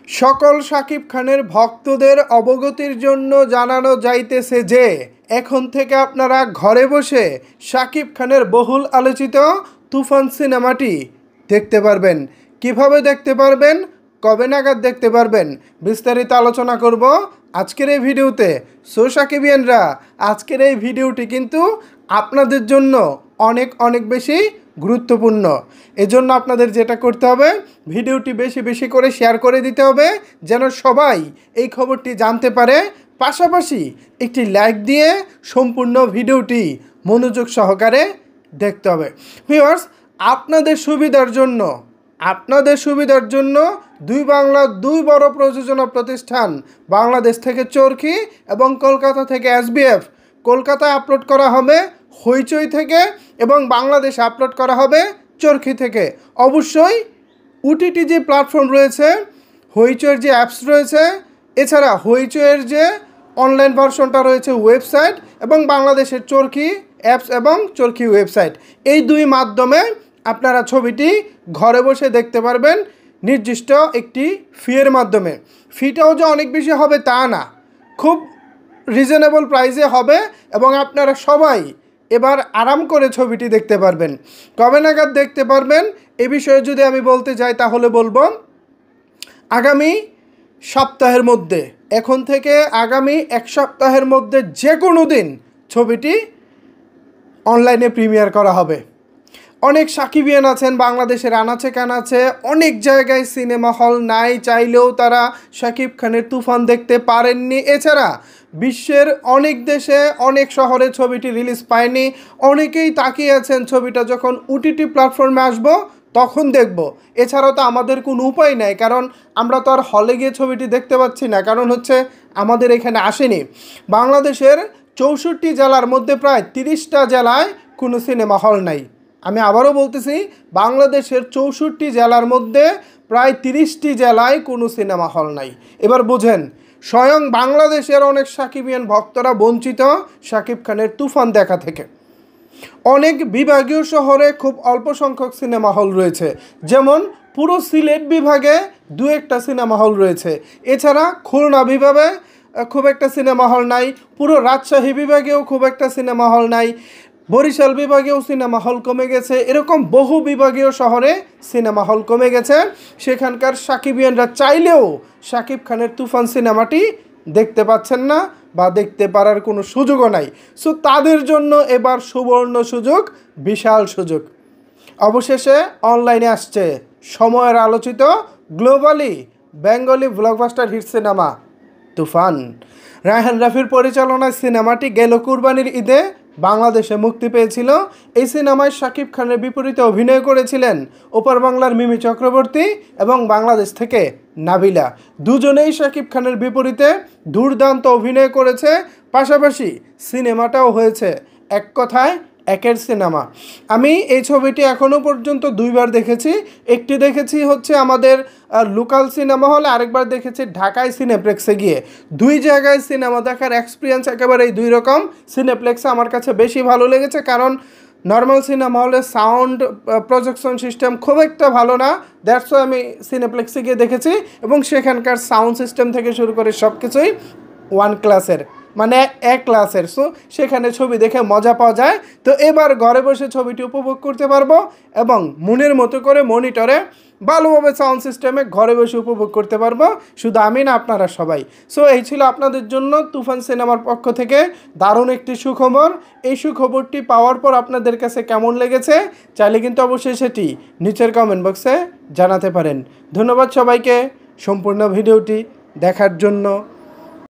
সকল শাকিব খানের ভক্তদের অবগতির জন্য জানানো যাইতেছে যে এখন থেকে আপনারা ঘরে বসে শাকিব খানের বহুল আলোচিত তুফান সিনেমাটি দেখতে পারবেন। কিভাবে দেখতে পারবেন, কবে নাগাদ দেখতে পারবেন, বিস্তারিত আলোচনা করব আজকের এই ভিডিওতে। সো শাকিবিয়ানরা, আজকের এই ভিডিওটি কিন্তু আপনাদের জন্য অনেক অনেক বেশি গুরুত্বপূর্ণ। এজন্য আপনাদের যেটা করতে হবে, ভিডিওটি বেশি বেশি করে শেয়ার করে দিতে হবে যেন সবাই এই খবরটি জানতে পারে। পাশাপাশি একটি লাইক দিয়ে সম্পূর্ণ ভিডিওটি মনোযোগ সহকারে দেখতে হবে। ভিউয়ার্স, আপনাদের সুবিধার জন্য দুই বাংলার দুই বড় প্রযোজনা প্রতিষ্ঠান, বাংলাদেশ থেকে চরকি এবং কলকাতা থেকে এসবিএফ, কলকাতায় আপলোড করা হবে হইচই থেকে এবং বাংলাদেশে আপলোড করা হবে চরকি থেকে। অবশ্যই ওটিটি যে প্ল্যাটফর্ম রয়েছে, হইচইয়ের যে অ্যাপস রয়েছে, এছাড়া হইচইয়ের যে অনলাইন ভার্সনটা রয়েছে ওয়েবসাইট, এবং বাংলাদেশের চরকি অ্যাপস এবং চরকি ওয়েবসাইট, এই দুই মাধ্যমে আপনারা ছবিটি ঘরে বসে দেখতে পারবেন নির্দিষ্ট একটি ফিয়ের মাধ্যমে। ফিটাও যে অনেক বেশি হবে তা না, খুব রিজনেবল প্রাইসে হবে এবং আপনারা সবাই এবার আরাম করে ছবিটি দেখতে পারবেন। কবে নাগাদ দেখতে পারবেন এ বিষয়ে যদি আমি বলতে যাই তাহলে বলবো আগামী সপ্তাহের মধ্যে, এখন থেকে আগামী এক সপ্তাহের মধ্যে যে কোনো দিন ছবিটি অনলাইনে প্রিমিয়ার করা হবে। অনেক সাকিবিয়ান আছেন বাংলাদেশের আনাচে কানাচে, অনেক জায়গায় সিনেমা হল নাই, চাইলেও তারা শাকিব খানের তুফান দেখতে পারেননি। এছাড়া বিশ্বের অনেক দেশে অনেক শহরে ছবিটি রিলিজ পায়নি। অনেকেই তাকিয়ে আছেন ছবিটা যখন ওটিটি প্ল্যাটফর্মে আসবো তখন দেখব। এছাড়াও তো আমাদের কোনো উপায় নাই, কারণ আমরা তো আর হলে গিয়ে ছবিটি দেখতে পাচ্ছি না, কারণ হচ্ছে আমাদের এখানে আসেনি। বাংলাদেশের 64 জেলার মধ্যে প্রায় 30টা জেলায় কোনো সিনেমা হল নাই। আমি আবারও বলতেছি, বাংলাদেশের 64 জেলার মধ্যে প্রায় 30টি জেলায় কোনো সিনেমা হল নাই। এবার বোঝেন, স্বয়ং বাংলাদেশের অনেক সাকিবিয়ান ভক্তরা বঞ্চিত শাকিব খানের তুফান দেখা থেকে। অনেক বিভাগীয় শহরে খুব অল্প সংখ্যক সিনেমা হল রয়েছে, যেমন পুরো সিলেট বিভাগে দু একটা সিনেমা হল রয়েছে। এছাড়া খুলনা বিভাগে খুব একটা সিনেমা হল নাই, পুরো রাজশাহী বিভাগেও খুব একটা সিনেমা হল নাই, বরিশাল বিভাগেও সিনেমা হল কমে গেছে। এরকম বহু বিভাগীয় শহরে সিনেমা হল কমে গেছে। সেখানকার সাকিবিয়ানরা চাইলেও শাকিব খানের তুফান সিনেমাটি দেখতে পাচ্ছেন না বা দেখতে পারার কোনো সুযোগও নাই। সো তাদের জন্য এবার সুবর্ণ সুযোগ, বিশাল সুযোগ। অবশেষে অনলাইনে আসছে সময়ের আলোচিত globally Bengali blockbuster hit cinema Toofan. Raihan রাফির পরিচালনায় সিনেমাটি গেল কুরবানির ঈদে বাংলাদেশে মুক্তি পেয়েছিল। এই সিনেমায় শাকিব খানের বিপরীতে অভিনয় করেছিলেন ওপার বাংলার মিমি চক্রবর্তী এবং বাংলাদেশ থেকে নাবিলা। দুজনেই শাকিব খানের বিপরীতে দুর্দান্ত অভিনয় করেছে। পাশাপাশি সিনেমাটাও হয়েছে এক কথায় একের সিনেমা। আমি এই ছবিটি এখনও পর্যন্ত দুইবার দেখেছি। একটি দেখেছি হচ্ছে আমাদের লোকাল সিনেমা হলে, আরেকবার দেখেছি ঢাকায় সিনেপ্লেক্সে গিয়ে। দুই জায়গায় সিনেমা দেখার এক্সপিরিয়েন্স একেবারে দুই রকম। সিনেপ্লেক্সে আমার কাছে বেশি ভালো লেগেছে, কারণ নর্মাল সিনেমা হলে সাউন্ড প্রজেকশন সিস্টেম খুব একটা ভালো না। দ্যাটস ওয়াই আমি সিনেপ্লেক্সে গিয়ে দেখেছি, এবং সেখানকার সাউন্ড সিস্টেম থেকে শুরু করে সব কিছুই ওয়ান ক্লাসের, মানে এক ক্লাসের। সো সেখানে ছবি দেখে মজা পাওয়া যায়। তো এবার ঘরে বসে ছবিটি উপভোগ করতে পারবো এবং মনের মতো করে মনিটরে ভালোভাবে সাউন্ড সিস্টেমে ঘরে বসে উপভোগ করতে পারবো, শুধু আমি না, আপনারা সবাই। সো এই ছিল আপনাদের জন্য তুফান সিনেমার পক্ষ থেকে দারুণ একটি সুখবর। এই সুখবরটি পাওয়ার পর আপনাদের কাছে কেমন লেগেছে চাইলে কিন্তু অবশ্যই সেটি নিচের কমেন্ট বক্সে জানাতে পারেন। ধন্যবাদ সবাইকে সম্পূর্ণ ভিডিওটি দেখার জন্য।